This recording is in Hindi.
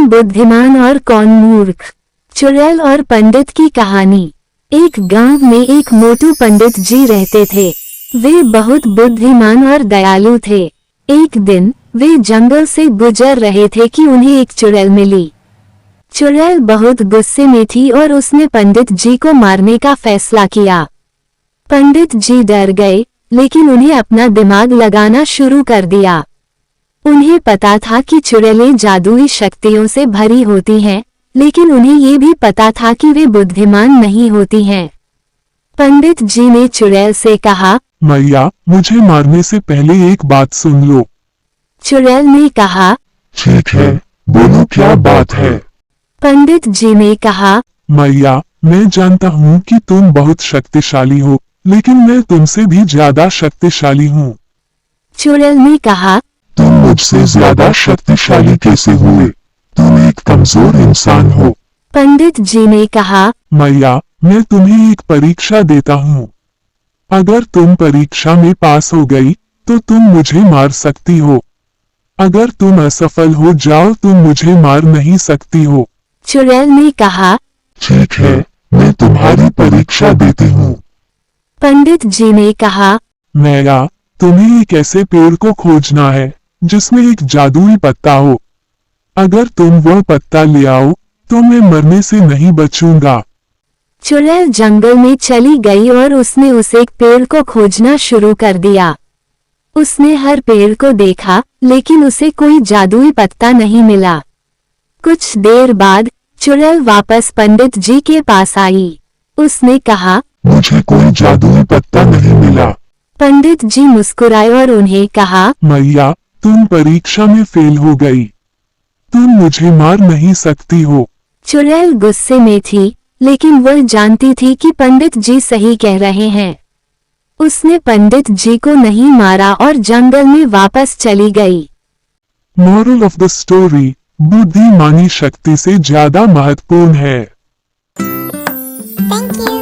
बुद्धिमान और कौन मूर्ख। चुड़ैल और पंडित की कहानी। एक गांव में एक मोटू पंडित जी रहते थे। वे बहुत बुद्धिमान और दयालु थे। एक दिन वे जंगल से गुजर रहे थे कि उन्हें एक चुड़ैल मिली। चुड़ैल बहुत गुस्से में थी और उसने पंडित जी को मारने का फैसला किया। पंडित जी डर गए, लेकिन उन्हें अपना दिमाग लगाना शुरू कर दिया। उन्हें पता था कि चुड़ैलें जादुई शक्तियों से भरी होती हैं, लेकिन उन्हें ये भी पता था कि वे बुद्धिमान नहीं होती हैं। पंडित जी ने चुड़ैल से कहा, मैया, मुझे मारने से पहले एक बात सुन लो। चुड़ैल ने कहा, ठीक है, बोलो क्या बात है। पंडित जी ने कहा, मैया, मैं जानता हूँ कि तुम बहुत शक्तिशाली हो, लेकिन मैं तुमसे भी ज्यादा शक्तिशाली हूँ। चुड़ैल ने कहा, तुम मुझसे ज्यादा शक्तिशाली कैसे हुए? तुम एक कमजोर इंसान हो। पंडित जी ने कहा, मैया, मैं तुम्हें एक परीक्षा देता हूँ। अगर तुम परीक्षा में पास हो गई तो तुम मुझे मार सकती हो। अगर तुम असफल हो जाओ तो मुझे मार नहीं सकती हो। चुड़ैल ने कहा, ठीक है, मैं तुम्हारी परीक्षा देती हूँ। पंडित जी ने कहा, मैया, तुम्हें एक ऐसे पेड़ को खोजना है जिसमें एक जादुई पत्ता हो। अगर तुम वह पत्ता ले आओ तो मैं मरने से नहीं बचूंगा। चुड़ैल जंगल में चली गई और उसने उस एक पेड़ को खोजना शुरू कर दिया। उसने हर पेड़ को देखा, लेकिन उसे कोई जादुई पत्ता नहीं मिला। कुछ देर बाद चुड़ैल वापस पंडित जी के पास आई। उसने कहा, मुझे कोई जादुई पत्ता नहीं मिला। पंडित जी मुस्कुराए और उन्हें कहा, मैया, तुम परीक्षा में फेल हो गई। तुम मुझे मार नहीं सकती हो। चुड़ैल गुस्से में थी, लेकिन वह जानती थी कि पंडित जी सही कह रहे हैं। उसने पंडित जी को नहीं मारा और जंगल में वापस चली गई। मॉरल ऑफ द स्टोरी, बुद्धिमानी शक्ति से ज्यादा महत्वपूर्ण है। Thank you.